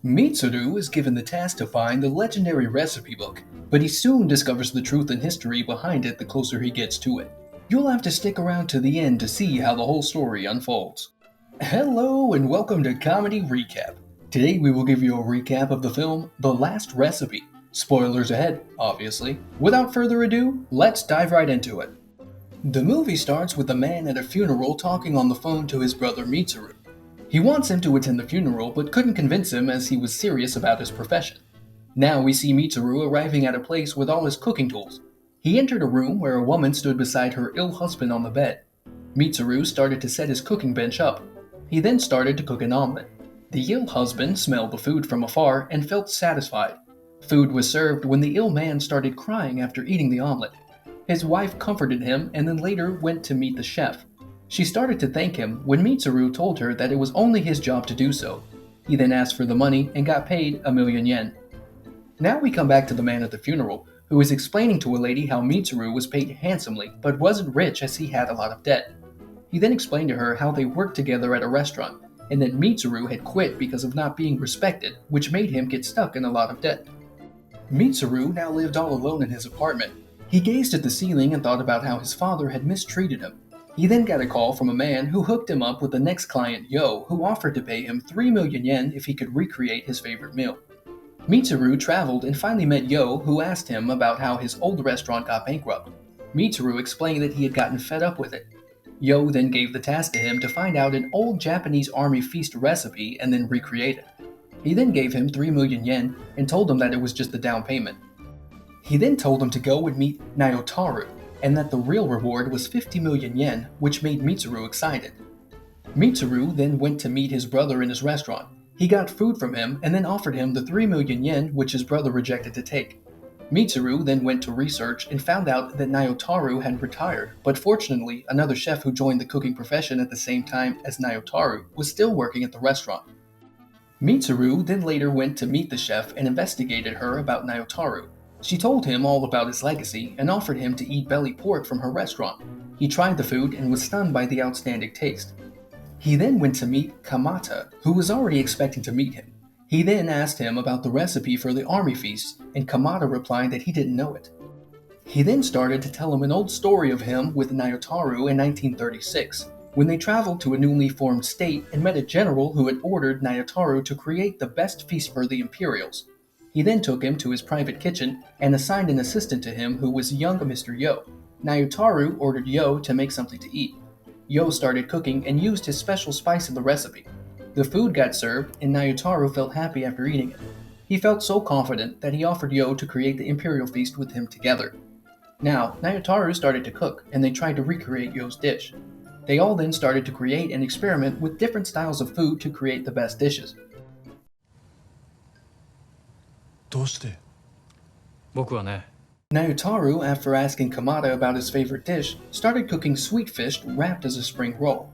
Mitsuru is given the task to find the legendary recipe book, but he soon discovers the truth and history behind it the closer he gets to it. You'll have to stick around to the end to see how the whole story unfolds. Hello and welcome to Comedy Recap. Today we will give you a recap of the film The Last Recipe. Spoilers ahead, obviously. Without further ado, let's dive right into it. The movie starts with a man at a funeral talking on the phone to his brother Mitsuru. He wants him to attend the funeral but couldn't convince him as he was serious about his profession. Now we see Mitsuru arriving at a place with all his cooking tools. He entered a room where a woman stood beside her ill husband on the bed. Mitsuru started to set his cooking bench up. He then started to cook an omelet. The ill husband smelled the food from afar and felt satisfied. Food was served when the ill man started crying after eating the omelet. His wife comforted him and then later went to meet the chef. She started to thank him when Mitsuru told her that it was only his job to do so. He then asked for the money and got paid 1,000,000 yen. Now we come back to the man at the funeral, who is explaining to a lady how Mitsuru was paid handsomely but wasn't rich as he had a lot of debt. He then explained to her how they worked together at a restaurant, and that Mitsuru had quit because of not being respected, which made him get stuck in a lot of debt. Mitsuru now lived all alone in his apartment. He gazed at the ceiling and thought about how his father had mistreated him. He then got a call from a man who hooked him up with the next client, Yo, who offered to pay him 3,000,000 yen if he could recreate his favorite meal. Mitsuru traveled and finally met Yo, who asked him about how his old restaurant got bankrupt. Mitsuru explained that he had gotten fed up with it. Yo then gave the task to him to find out an old Japanese army feast recipe and then recreate it. He then gave him 3,000,000 yen and told him that it was just a down payment. He then told him to go and meet Naotaru, and that the real reward was 50,000,000 yen, which made Mitsuru excited. Mitsuru then went to meet his brother in his restaurant. He got food from him and then offered him the 3,000,000 yen, which his brother rejected to take. Mitsuru then went to research and found out that Naotaru had retired, but fortunately, another chef who joined the cooking profession at the same time as Naotaru was still working at the restaurant. Mitsuru then later went to meet the chef and investigated her about Naotaru. She told him all about his legacy and offered him to eat belly pork from her restaurant. He tried the food and was stunned by the outstanding taste. He then went to meet Kamata, who was already expecting to meet him. He then asked him about the recipe for the army feast, and Kamata replied that he didn't know it. He then started to tell him an old story of him with Naotaru in 1936, when they traveled to a newly formed state and met a general who had ordered Naotaru to create the best feast for the Imperials. He then took him to his private kitchen and assigned an assistant to him who was young Mr. Yo. Naotaru ordered Yo to make something to eat. Yo started cooking and used his special spice in the recipe. The food got served and Naotaru felt happy after eating it. He felt so confident that he offered Yo to create the Imperial feast with him together. Now, Naotaru started to cook and they tried to recreate Yo's dish. They all then started to create and experiment with different styles of food to create the best dishes. どうして僕はね Naotaru, after asking Kamata about his favorite dish, started cooking sweet fish wrapped as a spring roll.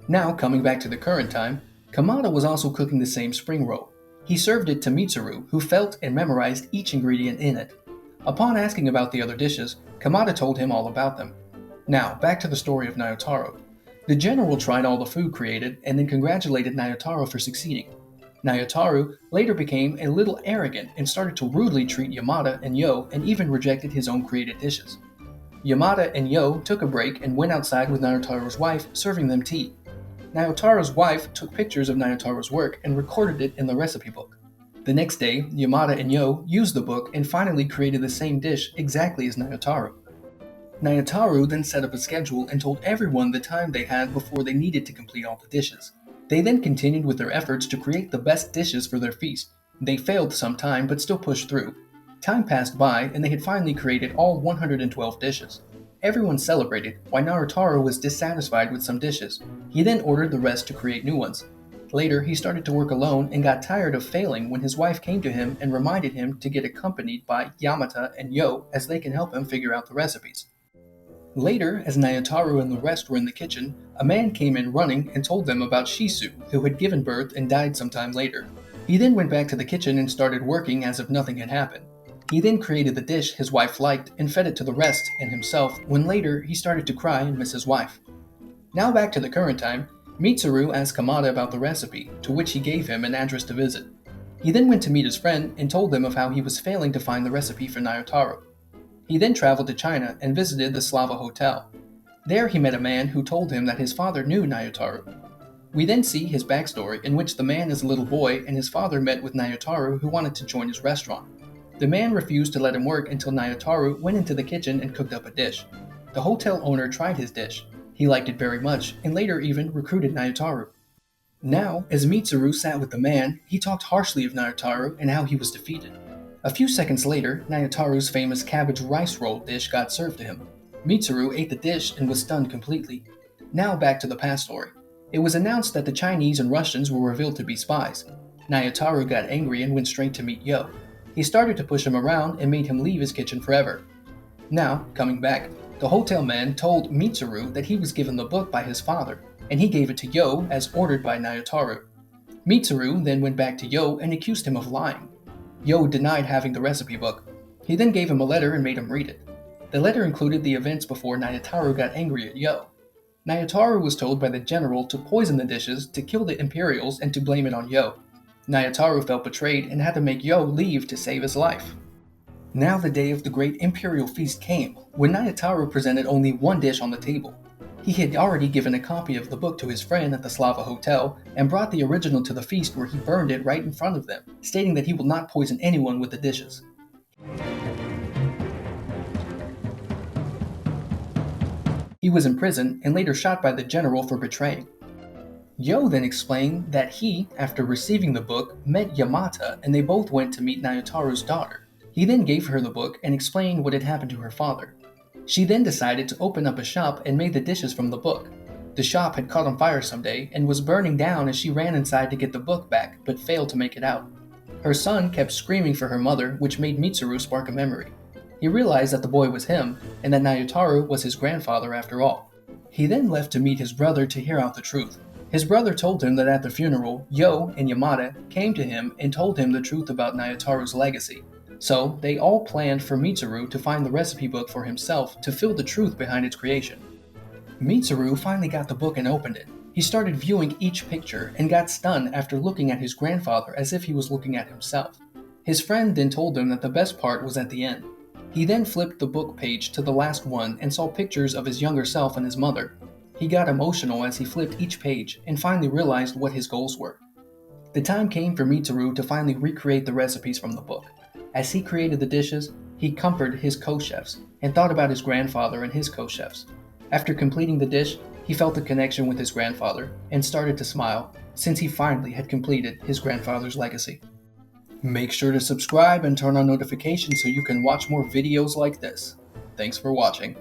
Now, coming back to the current time, Kamata was also cooking the same spring roll. He served it to Mitsuru, who felt and memorized each ingredient in it. Upon asking about the other dishes, Kamata told him all about them. Now, back to the story of Naotaru. The general tried all the food created and then congratulated Naotaru for succeeding. Naotaru later became a little arrogant and started to rudely treat Yamada and Yo and even rejected his own created dishes. Yamada and Yo took a break and went outside with Naotaru's wife, serving them tea. Naotaru's wife took pictures of Naotaru's work and recorded it in the recipe book. The next day, Yamada and Yo used the book and finally created the same dish exactly as Naotaru. Naotaru then set up a schedule and told everyone the time they had before they needed to complete all the dishes. They then continued with their efforts to create the best dishes for their feast. They failed some time but still pushed through. Time passed by and they had finally created all 112 dishes. Everyone celebrated, while Naotaru was dissatisfied with some dishes. He then ordered the rest to create new ones. Later, he started to work alone and got tired of failing when his wife came to him and reminded him to get accompanied by Yamata and Yo as they can help him figure out the recipes. Later, as Naotaru and the rest were in the kitchen, a man came in running and told them about Shisu, who had given birth and died sometime later. He then went back to the kitchen and started working as if nothing had happened. He then created the dish his wife liked and fed it to the rest and himself, when later he started to cry and miss his wife. Now back to the current time, Mitsuru asked Kamada about the recipe, to which he gave him an address to visit. He then went to meet his friend and told them of how he was failing to find the recipe for Nayotaro. He then traveled to China and visited the Slava Hotel. There he met a man who told him that his father knew Nayotaro. We then see his backstory, in which the man is a little boy and his father met with Nayotaro, who wanted to join his restaurant. The man refused to let him work until Nayotaro went into the kitchen and cooked up a dish. The hotel owner tried his dish. He liked it very much and later even recruited Nayotaro. Now, as Mitsuru sat with the man, he talked harshly of Nayotaro and how he was defeated. A few seconds later, Nayotaro's famous cabbage rice roll dish got served to him. Mitsuru ate the dish and was stunned completely. Now back to the past story. It was announced that the Chinese and Russians were revealed to be spies. Nayotaro got angry and went straight to meet Yo. He started to push him around and made him leave his kitchen forever. Now, coming back, the hotel man told Mitsuru that he was given the book by his father, and he gave it to Yo as ordered by Nayotaro. Mitsuru then went back to Yo and accused him of lying. Yo denied having the recipe book. He then gave him a letter and made him read it. The letter included the events before Nayotaro got angry at Yo. Nayotaro was told by the general to poison the dishes, to kill the Imperials, and to blame it on Yo. Nayotaro felt betrayed and had to make Yo leave to save his life. Now the day of the great Imperial feast came, when Nayotaro presented only one dish on the table. He had already given a copy of the book to his friend at the Slava Hotel and brought the original to the feast, where he burned it right in front of them, stating that he will not poison anyone with the dishes. He was imprisoned and later shot by the general for betraying. Yo then explained that he, after receiving the book, met Yamata and they both went to meet Nayotaro's daughter. He then gave her the book and explained what had happened to her father. She then decided to open up a shop and made the dishes from the book. The shop had caught on fire someday and was burning down as she ran inside to get the book back, but failed to make it out. Her son kept screaming for her mother, which made Mitsuru spark a memory. He realized that the boy was him, and that Nayotaro was his grandfather after all. He then left to meet his brother to hear out the truth. His brother told him that at the funeral, Yo and Yamada came to him and told him the truth about Nayotaro's legacy. So, they all planned for Mitsuru to find the recipe book for himself to fill the truth behind its creation. Mitsuru finally got the book and opened it. He started viewing each picture and got stunned after looking at his grandfather as if he was looking at himself. His friend then told him that the best part was at the end. He then flipped the book page to the last one and saw pictures of his younger self and his mother. He got emotional as he flipped each page and finally realized what his goals were. The time came for Mitsuru to finally recreate the recipes from the book. As he created the dishes, he comforted his co-chefs and thought about his grandfather and his co-chefs. After completing the dish, he felt a connection with his grandfather and started to smile, since he finally had completed his grandfather's legacy. Make sure to subscribe and turn on notifications so you can watch more videos like this. Thanks for watching.